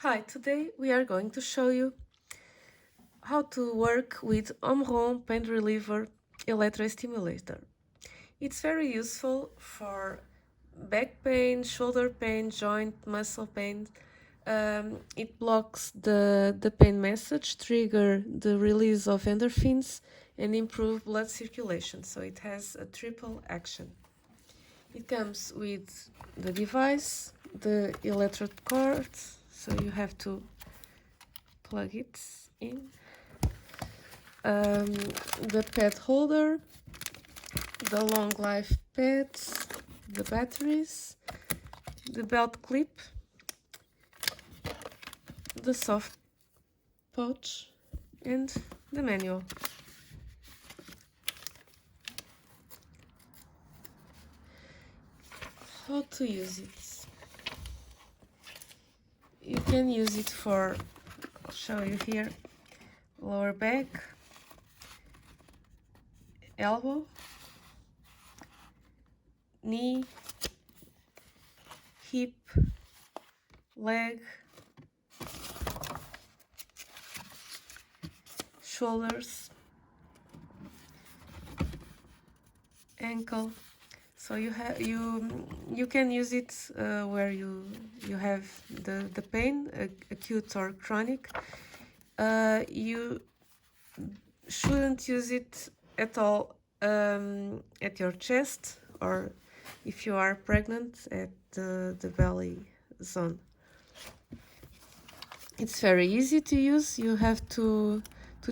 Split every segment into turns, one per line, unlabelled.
Hi, today we are going to show you how to work with Omron pain reliever electrostimulator. It's very useful for back pain, shoulder pain, joint, muscle pain. It blocks the pain message, trigger the release of endorphins, and improve blood circulation. So it has a triple action. It comes with the device, the electrode cord, so you have to plug it in, the pad holder, the long life pads, the batteries, the belt clip, the soft pouch, and the manual. How to use it? You can use it for, I'll show you here, lower back, elbow, knee, hip, leg, shoulders, ankle. So you can use it where you have the pain, acute or chronic. You shouldn't use it at all at your chest, or if you are pregnant, at the belly zone. It's very easy to use. You have to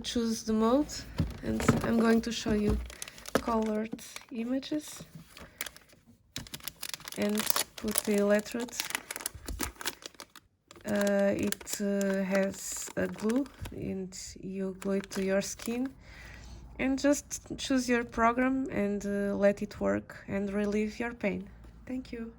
choose the mode, and I'm going to show you colored images and put the electrode. It has a glue, and you glue it to your skin, and just choose your program and let it work and relieve your pain. Thank you.